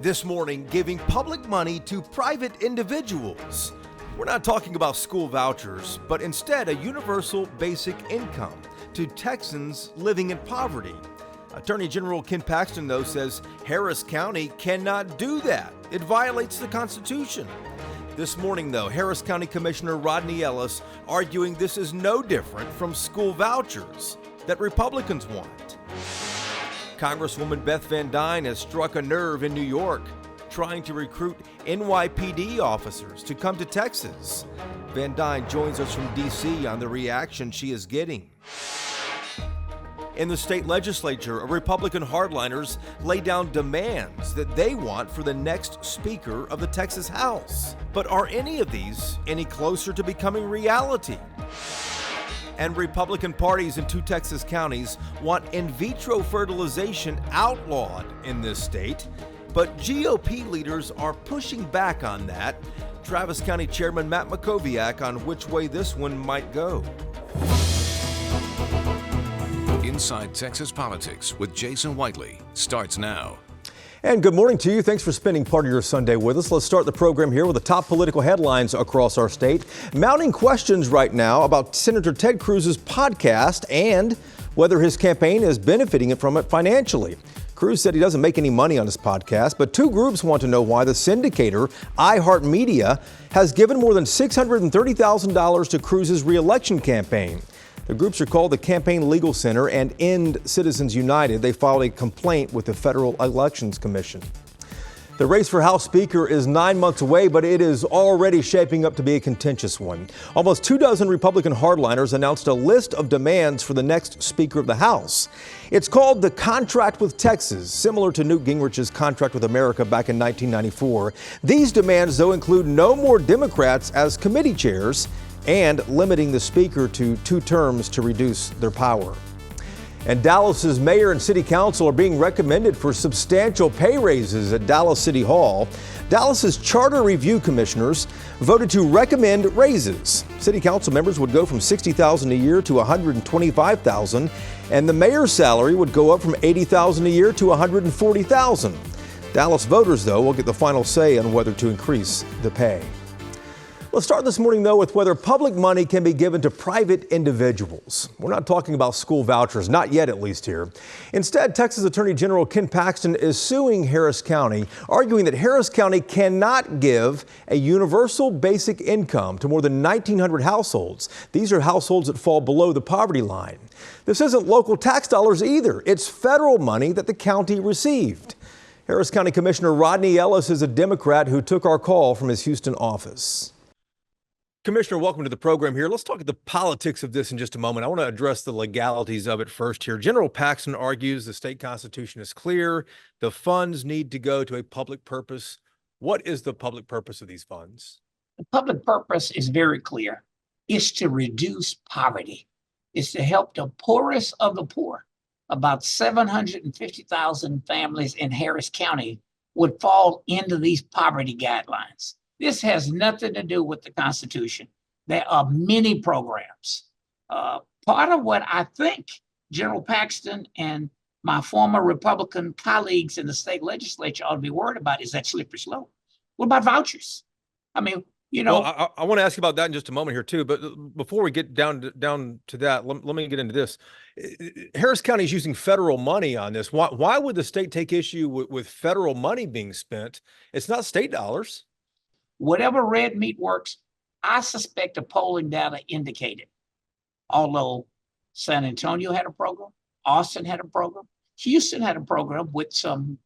This morning, giving public money to private individuals. We're not talking about school vouchers, but instead a universal basic income to Texans living in poverty. Attorney General Ken Paxton, though, says Harris County cannot do that. It violates the Constitution. This morning, though, Harris County Commissioner Rodney Ellis arguing this is no different from school vouchers that Republicans want. Congresswoman Beth Van Duyne has struck a nerve in New York, trying to recruit NYPD officers to come to Texas. Van Duyne joins us from D.C. on the reaction she is getting. In the state legislature, Republican hardliners lay down demands that they want for the next Speaker of the Texas House. But are any of these any closer to becoming reality? And Republican parties in 2 Texas counties want in vitro fertilization outlawed in this state, but GOP leaders are pushing back on that. Travis County Chairman Matt Makoviak on which way this one might go. Inside Texas Politics with Jason Whiteley starts now. And good morning to you. Thanks for spending part of your Sunday with us. Let's start the program here with the top political headlines across our state. Mounting questions right now about Senator Ted Cruz's podcast and whether his campaign is benefiting from it financially. Cruz said he doesn't make any money on his podcast, but 2 groups want to know why the syndicator, iHeartMedia, has given more than $630,000 to Cruz's re-election campaign. The groups are called the Campaign Legal Center and End Citizens United. They filed a complaint with the Federal Elections Commission. The race for House Speaker is 9 months away, but it is already shaping up to be a contentious one. Almost 24 Republican hardliners announced a list of demands for the next Speaker of the House. It's called the Contract with Texas, similar to Newt Gingrich's Contract with America back in 1994. These demands, though, include no more Democrats as committee chairs and limiting the Speaker to 2 terms to reduce their power. And Dallas's mayor and city council are being recommended for substantial pay raises at Dallas City Hall. Dallas's charter review commissioners voted to recommend raises. City council members would go from $60,000 a year to $125,000, and the mayor's salary would go up from $80,000 a year to $140,000. Dallas voters, though, will get the final say on whether to increase the pay. Let's start this morning, though, with whether public money can be given to private individuals. We're not talking about school vouchers, not yet at least here. Instead, Texas Attorney General Ken Paxton is suing Harris County, arguing that Harris County cannot give a universal basic income to more than 1,900 households. These are households that fall below the poverty line. This isn't local tax dollars either. It's federal money that the county received. Harris County Commissioner Rodney Ellis is a Democrat who took our call from his Houston office. Commissioner, welcome to the program here. Let's talk the politics of this in just a moment. I want to address the legalities of it first here. General Paxton argues the state constitution is clear. The funds need to go to a public purpose. What is the public purpose of these funds? The public purpose is very clear. It's to reduce poverty. It's to help the poorest of the poor. About 750,000 families in Harris County would fall into these poverty guidelines. This has nothing to do with the Constitution. There are many programs. Part of what I think General Paxton and my former Republican colleagues in the state legislature ought to be worried about is that slippery slope. What about vouchers? I mean, you know. Well, I want to ask you about that in just a moment here, too. But before we get down to that, let me get into this. Harris County is using federal money on this. Why would the state take issue with federal money being spent? It's not state dollars. Whatever red meat works, I suspect the polling data indicated. Although San Antonio had a program, Austin had a program, Houston had a program with some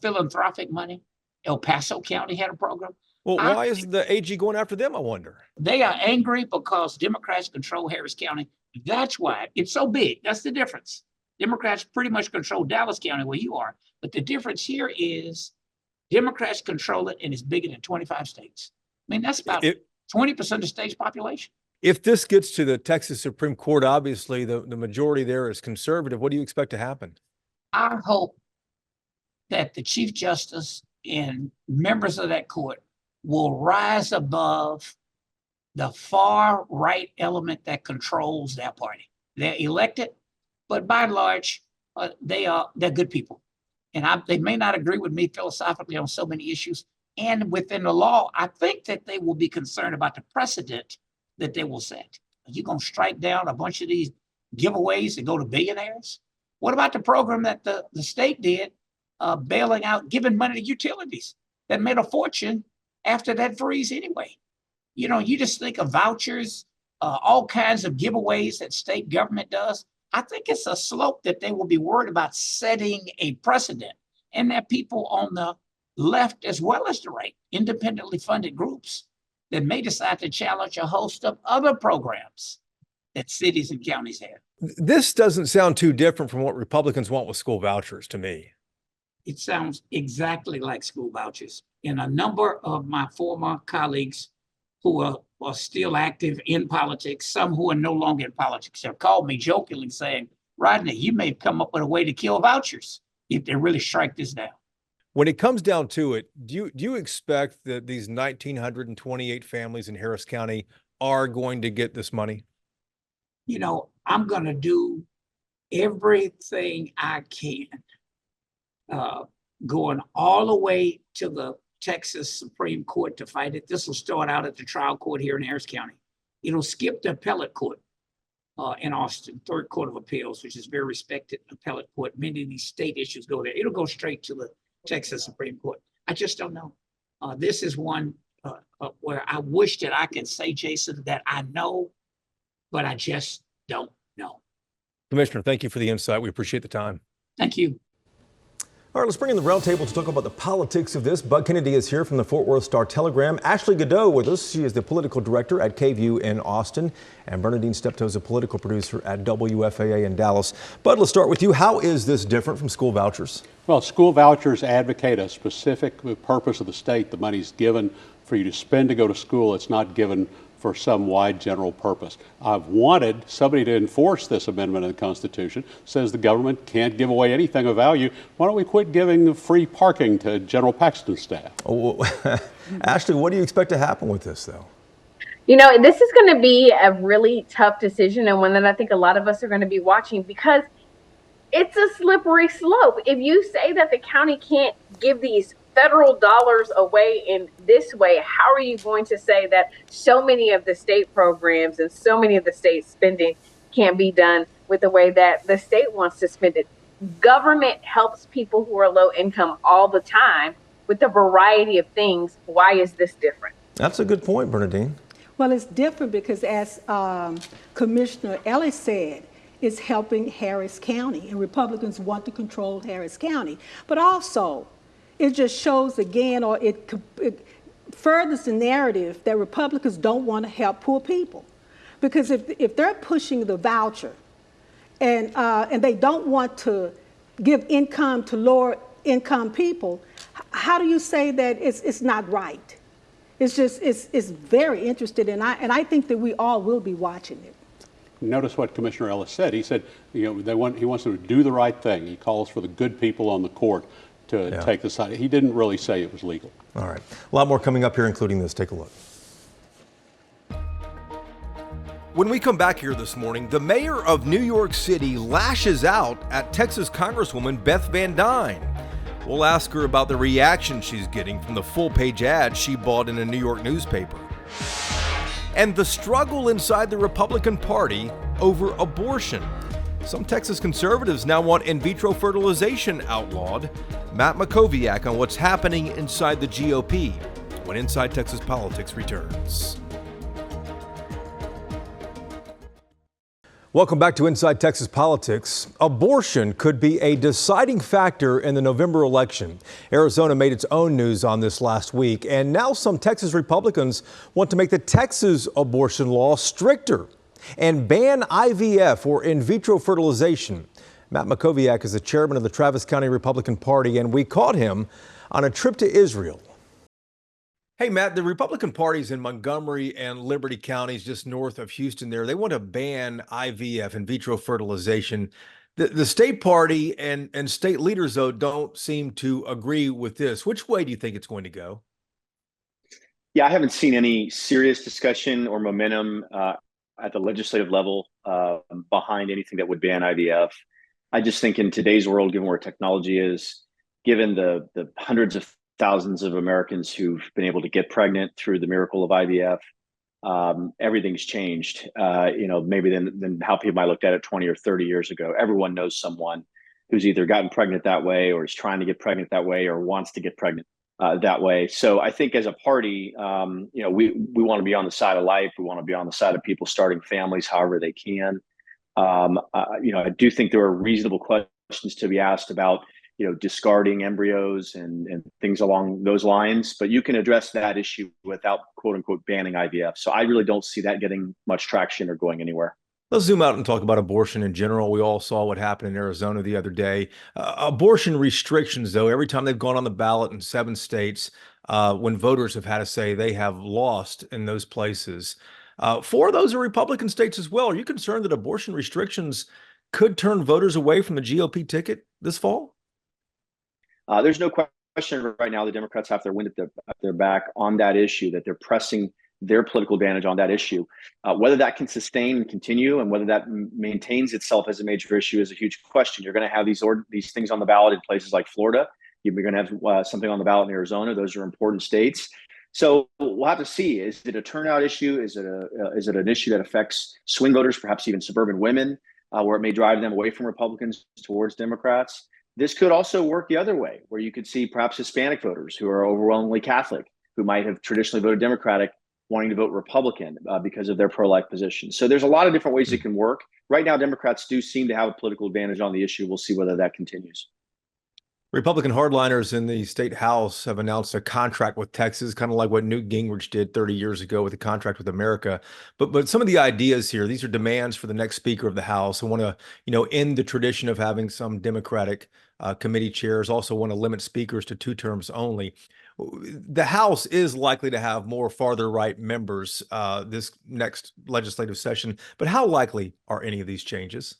philanthropic money. El Paso County had a program. Well, why is the AG going after them, I wonder? They are angry because Democrats control Harris County. That's why it's so big. That's the difference. Democrats pretty much control Dallas County where you are. But the difference here is Democrats control it, and it's bigger than 25 states. I mean, that's about 20% of the state's population. If this gets to the Texas Supreme Court, obviously the majority there is conservative. What do you expect to happen? I hope that the Chief Justice and members of that court will rise above the far right element that controls that party. They're elected, but by and large, they're good people. And they may not agree with me philosophically on so many issues. And within the law, I think that they will be concerned about the precedent that they will set. Are you going to strike down a bunch of these giveaways that go to billionaires? What about the program that the state did, bailing out, giving money to utilities that made a fortune after that freeze anyway? You just think of vouchers, all kinds of giveaways that state government does. I think it's a slope that they will be worried about setting a precedent, and that people on the left as well as the right, independently funded groups that may decide to challenge a host of other programs that cities and counties have. This doesn't sound too different from what Republicans want with school vouchers to me. It sounds exactly like school vouchers. And a number of my former colleagues who are still active in politics, some who are no longer in politics, have called me jokingly saying, Rodney, you may have come up with a way to kill vouchers if they really strike this down. When it comes down to it, do you expect that these 1,928 families in Harris County are going to get this money? I'm going to do everything I can, going all the way to the Texas Supreme Court to fight it. This will start out at the trial court here in Harris County. It'll skip the appellate court in Austin, Third Court of Appeals, which is very respected appellate court. Many of these state issues go there. It'll go straight to the Texas Supreme Court. I just don't know. This is one where I wish that I could say, Jason, that I know, but I just don't know. Commissioner, thank you for the insight. We appreciate the time. Thank you. All right, let's bring in the roundtable to talk about the politics of this. Bud Kennedy is here from the Fort Worth Star-Telegram. Ashley Godot with us. She is the political director at KVUE in Austin. And Bernadine Steptoe is a political producer at WFAA in Dallas. Bud, let's start with you. How is this different from school vouchers? Well, school vouchers advocate a specific purpose of the state. The money's given for you to spend to go to school. It's not given for some wide general purpose. I've wanted somebody to enforce this amendment in the Constitution. Says the government can't give away anything of value. Why don't we quit giving free parking to General Paxton's staff? Oh, Ashley, what do you expect to happen with this, though? This is going to be a really tough decision, and one that I think a lot of us are going to be watching, because it's a slippery slope. If you say that the county can't give these federal dollars away in this way, how are you going to say that so many of the state programs and so many of the state spending can be done with the way that the state wants to spend it? Government helps people who are low income all the time with a variety of things. Why is this different? That's a good point, Bernadine. Well, it's different because, as Commissioner Ellis said, it's helping Harris County, and Republicans want to control Harris County. But also, it just shows again, or it furthers the narrative that Republicans don't want to help poor people. Because if they're pushing the voucher and they don't want to give income to lower income people, how do you say that it's not right? It's very interesting, and I think that we all will be watching it. Notice what Commissioner Ellis said. He said, he wants them to do the right thing. He calls for the good people on the court to take the side. He didn't really say it was legal. All right. A lot more coming up here, including this. Take a look. When we come back here this morning, the mayor of New York City lashes out at Texas Congresswoman Beth Van Dyne. We'll ask her about the reaction she's getting from the full-page ad she bought in a New York newspaper. And the struggle inside the Republican Party over abortion. Some Texas conservatives now want in vitro fertilization outlawed. Matt Makoviak on what's happening inside the GOP when Inside Texas Politics returns. Welcome back to Inside Texas Politics. Abortion could be a deciding factor in the November election. Arizona made its own news on this last week, and now some Texas Republicans want to make the Texas abortion law stricter and ban IVF, or in vitro fertilization. Matt Makoviak is the chairman of the Travis County Republican Party, and we caught him on a trip to Israel. Hey, Matt, the Republican parties in Montgomery and Liberty counties just north of Houston there, they want to ban IVF, in vitro fertilization. The state party and state leaders, though, don't seem to agree with this. Which way do you think it's going to go? Yeah, I haven't seen any serious discussion or momentum at the legislative level behind anything that would ban IVF. I just think in today's world, given where technology is, given the hundreds of thousands of Americans who've been able to get pregnant through the miracle of IVF, everything's changed. Maybe than how people might have looked at it 20 or 30 years ago. Everyone knows someone who's either gotten pregnant that way, or is trying to get pregnant that way, or wants to get pregnant that way. So I think as a party, we want to be on the side of life. We want to be on the side of people starting families however they can. I do think there are reasonable questions to be asked about, discarding embryos and things along those lines, but you can address that issue without quote unquote banning IVF. So I really don't see that getting much traction or going anywhere. Let's zoom out and talk about abortion in general. We all saw what happened in Arizona the other day. Abortion restrictions, though, every time they've gone on the ballot in 7 states, when voters have had to say they have lost in those places. 4 of those are Republican states as well. Are you concerned that abortion restrictions could turn voters away from the GOP ticket this fall? There's no question right now the Democrats have their wind at their back on that issue, that they're pressing their political advantage on that issue. Whether that can sustain and continue, and whether that maintains itself as a major issue, is a huge question. You're going to have these things on the ballot in places like Florida. You're going to have something on the ballot in Arizona. Those are important states. So we'll have to see. Is it a turnout issue? Is it an issue that affects swing voters, perhaps even suburban women, where it may drive them away from Republicans towards Democrats? This could also work the other way, where you could see perhaps Hispanic voters who are overwhelmingly Catholic, who might have traditionally voted Democratic, wanting to vote Republican because of their pro-life position. So there's a lot of different ways it can work. Right now, Democrats do seem to have a political advantage on the issue. We'll see whether that continues. Republican hardliners in the state house have announced a contract with Texas, kind of like what Newt Gingrich did 30 years ago with a contract with America. But some of the ideas here, these are demands for the next Speaker of the House, who want to, end the tradition of having some Democratic committee chairs, also want to limit speakers to 2 terms only. The House is likely to have more farther right members this next legislative session, but how likely are any of these changes?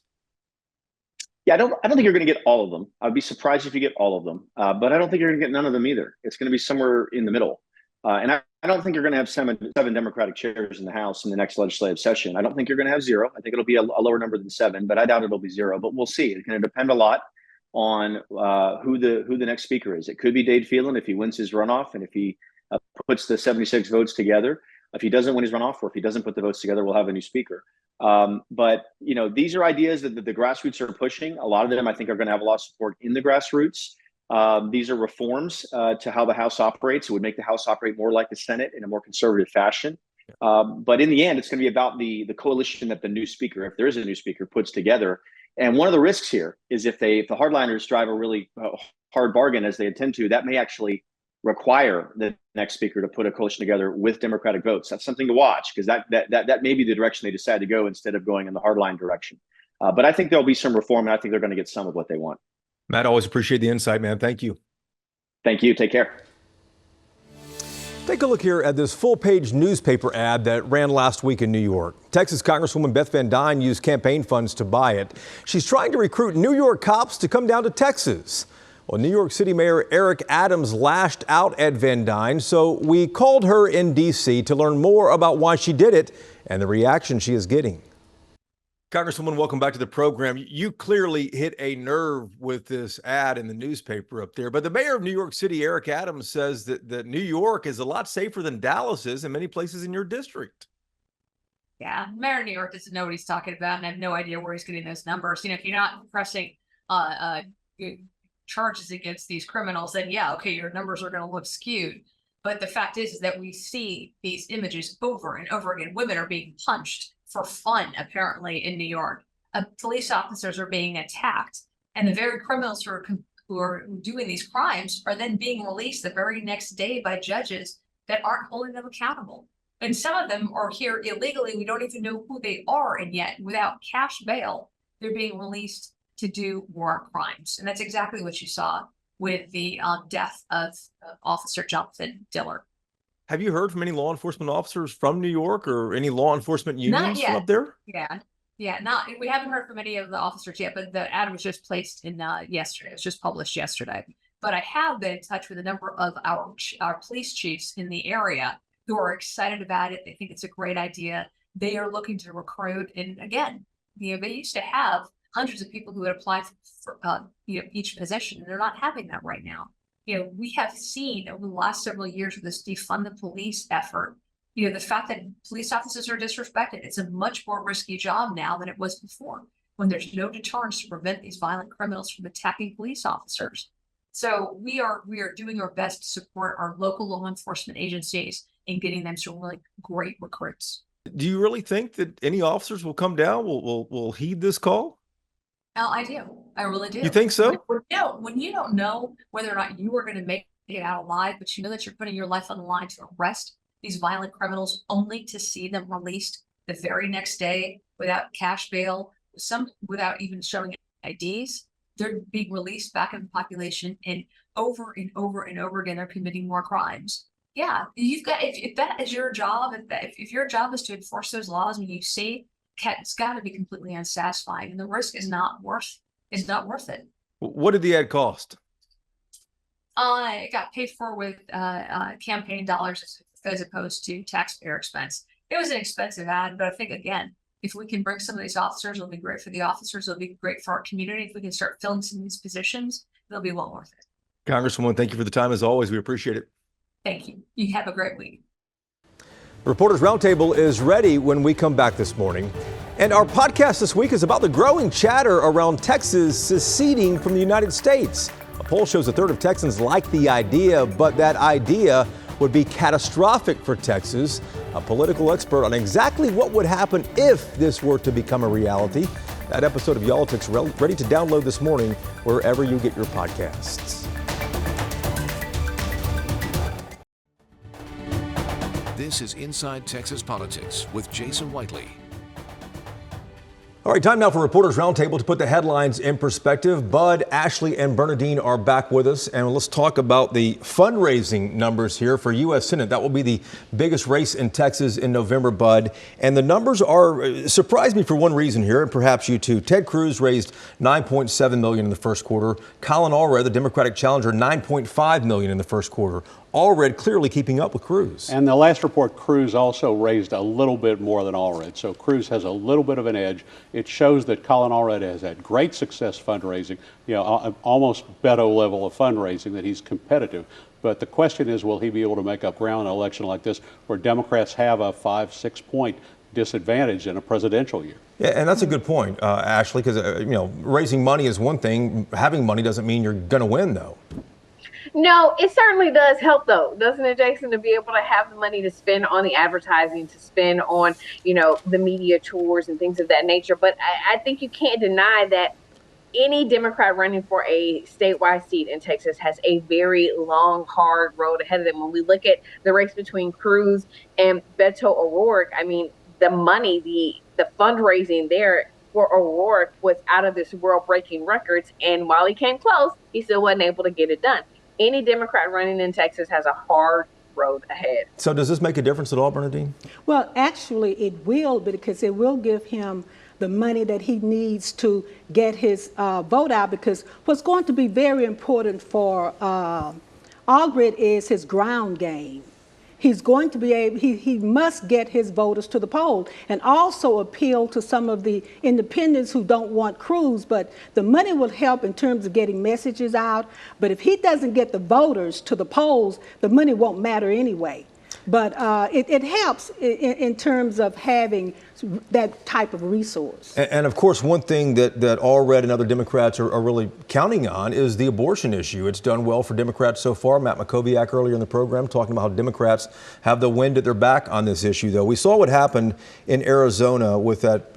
Yeah, I don't think you're going to get all of them. I'd be surprised if you get all of them, but I don't think you're going to get none of them either. It's going to be somewhere in the middle. And I don't think you're going to have 7 Democratic chairs in the House in the next legislative session. I don't think you're going to have 0. I think it'll be a lower number than 7, but I doubt it'll be 0. But we'll see. It's going to depend a lot on who the next speaker is. It could be Dade Phelan if he wins his runoff, and if he puts the 76 votes together. If he doesn't win his runoff, or if he doesn't put the votes together, we'll have a new speaker. But these are ideas that the grassroots are pushing. A lot of them, I think, are going to have a lot of support in the grassroots. These are reforms to how the House operates. It would make the House operate more like the Senate in a more conservative fashion. But in the end, it's going to be about the coalition that the new speaker, if there is a new speaker, puts together. And one of the risks here is if the hardliners drive a really hard bargain, as they intend to, that may actually require the next speaker to put a coalition together with Democratic votes. That's something to watch, because that may be the direction they decide to go instead of going in the hardline direction. But I think there'll be some reform, and I think they're going to get some of what they want. Matt, always appreciate the insight, man. Thank you. Thank you. Take care. Take a look here at this full-page newspaper ad that ran last week in New York. Texas Congresswoman Beth Van Duyne used campaign funds to buy it. She's trying to recruit New York cops to come down to Texas. Well, New York City Mayor Eric Adams lashed out at Van Duyne, so we called her in D.C. to learn more about why she did it and the reaction she is getting. Congresswoman, welcome back to the program. You clearly hit a nerve with this ad in the newspaper up there, but the mayor of New York City, Eric Adams, says that New York is a lot safer than Dallas is in many places in your district. Yeah, Mayor of New York doesn't know what he's talking about, and I have no idea where he's getting those numbers. If you're not pressing charges against these criminals, then yeah, okay, your numbers are going to look skewed. But the fact is that we see these images over and over again. Women are being punched for fun, apparently, in New York. Police officers are being attacked, and the very criminals who are doing these crimes are then being released the very next day by judges that aren't holding them accountable. And some of them are here illegally. We don't even know who they are, and yet without cash bail, they're being released to do more crimes. And that's exactly what you saw with the death of Officer Jonathan Diller. Have you heard from any law enforcement officers from New York or any law enforcement unions from up there? Yeah, we haven't heard from any of the officers yet, but the ad was just placed in yesterday. It was just published yesterday. But I have been in touch with a number of our police chiefs in the area who are excited about it. They think it's a great idea. They are looking to recruit. And again, they used to have hundreds of people who would apply for each position. They're not having that right now. We have seen over the last several years with this defund the police effort, the fact that police officers are disrespected. It's a much more risky job now than it was before, when there's no deterrence to prevent these violent criminals from attacking police officers. So we are doing our best to support our local law enforcement agencies in getting them some really great recruits. Do you really think that any officers will come down, will heed this call? I do. I really do. You think so? When you don't know whether or not you are going to make it out alive, but you know that you're putting your life on the line to arrest these violent criminals only to see them released the very next day without cash bail, some without even showing IDs, they're being released back in the population, and over and over and over again, they're committing more crimes. Yeah, you've got, if that is your job, if your job is to enforce those laws, when you see, it's got to be completely unsatisfying, and the risk is not worth it. What did the ad cost? It got paid for with campaign dollars as opposed to taxpayer expense. It was an expensive ad, but I think, again, if we can bring some of these officers, it'll be great for the officers. It'll be great for our community. If we can start filling some of these positions, it'll be well worth it. Congresswoman, thank you for the time as always. We appreciate it. Thank you. You have a great week. Reporters Roundtable is ready when we come back this morning. And our podcast this week is about the growing chatter around Texas seceding from the United States. A poll shows a third of Texans like the idea, but that idea would be catastrophic for Texas. A political expert on exactly what would happen if this were to become a reality. That episode of Y'all-Ticks ready to download this morning wherever you get your podcasts. This is Inside Texas Politics with Jason Whiteley. All right, time now for Reporters Roundtable to put the headlines in perspective. Bud, Ashley, and Bernadine are back with us, and let's talk about the fundraising numbers here for U.S. Senate. That will be the biggest race in Texas in November, Bud. And the numbers surprised me for one reason here, and perhaps you too. Ted Cruz raised $9.7 million in the first quarter. Colin Allred, the Democratic challenger, $9.5 million in the first quarter. Allred clearly keeping up with Cruz. And the last report, Cruz also raised a little bit more than Allred. So Cruz has a little bit of an edge. It shows that Colin Allred has had great success fundraising, almost Beto level of fundraising, that he's competitive. But the question is, will he be able to make up ground in an election like this where Democrats have a 5-6 point disadvantage in a presidential year? Yeah, and that's a good point, Ashley, because, raising money is one thing. Having money doesn't mean you're going to win, though. No, it certainly does help, though, doesn't it, Jason, to be able to have the money to spend on the advertising, to spend on, the media tours and things of that nature. But I think you can't deny that any Democrat running for a statewide seat in Texas has a very long, hard road ahead of them. When we look at the race between Cruz and Beto O'Rourke, I mean, the money, the fundraising there for O'Rourke was out of this world, breaking records. And while he came close, he still wasn't able to get it done. Any Democrat running in Texas has a hard road ahead. So does this make a difference at all, Bernadine? Well, actually, it will, because it will give him the money that he needs to get his vote out, because what's going to be very important for Allred is his ground game. He's going to be able, he must get his voters to the poll and also appeal to some of the independents who don't want Cruz. But the money will help in terms of getting messages out. But if he doesn't get the voters to the polls, the money won't matter anyway. But it helps in terms of having that type of resource. And of course, one thing that Allred and other Democrats are really counting on is the abortion issue. It's done well for Democrats so far. Matt Makoviak earlier in the program talking about how Democrats have the wind at their back on this issue, though. We saw what happened in Arizona with that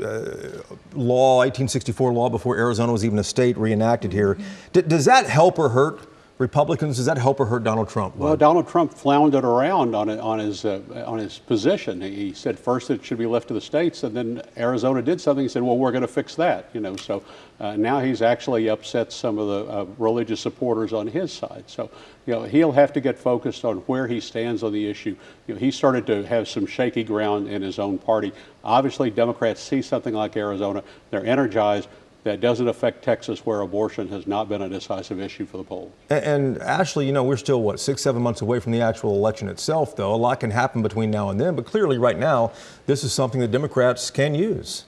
law, 1864 law, before Arizona was even a state, reenacted here. Does that help or hurt Republicans? Does that help or hurt Donald Trump? Well, Donald Trump floundered around on his position. He said first it should be left to the states, and then Arizona did something. He said, well, we're going to fix that. So now he's actually upset some of the religious supporters on his side. So he'll have to get focused on where he stands on the issue. He started to have some shaky ground in his own party. Obviously, Democrats see something like Arizona, they're energized. That doesn't affect Texas, where abortion has not been a decisive issue for the polls. And Ashley, we're still, 6-7 months away from the actual election itself, though. A lot can happen between now and then. But clearly right now, this is something that Democrats can use.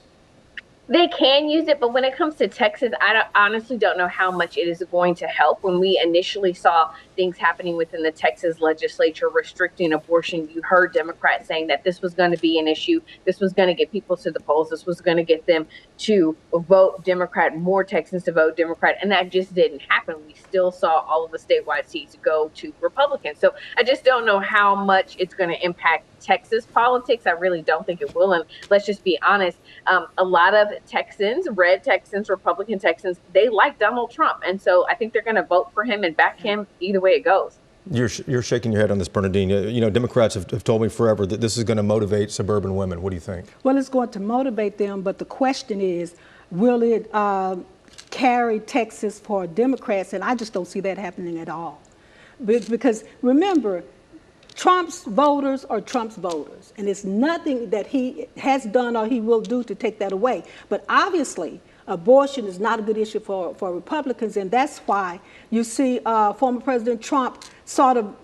They can use it, but when it comes to Texas, honestly don't know how much it is going to help. When we initially saw things happening within the Texas legislature restricting abortion, you heard Democrats saying that this was going to be an issue. This was going to get people to the polls. This was going to get them to vote Democrat, more Texans to vote Democrat. And that just didn't happen. We still saw all of the statewide seats go to Republicans. So I just don't know how much it's going to impact Texas politics. I really don't think it will. And let's just be honest, a lot of Texans, red Texans, Republican Texans, they like Donald Trump. And so I think they're going to vote for him and back him either way it goes. You're shaking your head on this, Bernadine. You know, Democrats have told me forever that this is going to motivate suburban women. What do you think? Well, it's going to motivate them, but the question is, will it carry Texas for Democrats? And I just don't see that happening at all. Because remember, Trump's voters are Trump's voters, and it's nothing that he has done or he will do to take that away. But obviously, abortion is not a good issue for Republicans, and that's why you see former President Trump sort of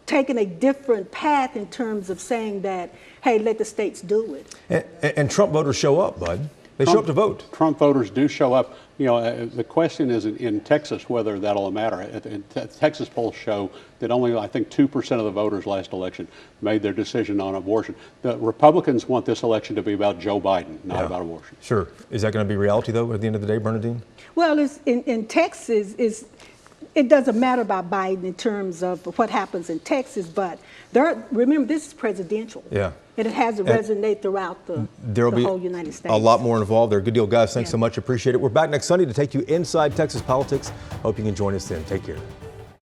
taking a different path in terms of saying that, hey, let the states do it. And Trump voters show up, Bud. They show up to vote. Trump voters do show up. You know, the question is in Texas whether that'll matter. Texas polls show that only, I think, 2% of the voters last election made their decision on abortion. The Republicans want this election to be about Joe Biden, not about abortion. Sure. Is that going to be reality, though, at the end of the day, Bernadine? Well, in Texas, it doesn't matter about Biden in terms of what happens in Texas, but remember, this is presidential. Yeah. And it has to resonate throughout the whole United States. A lot more involved there. Good deal, guys. Thanks so much. Appreciate it. We're back next Sunday to take you inside Texas politics. Hope you can join us then. Take care.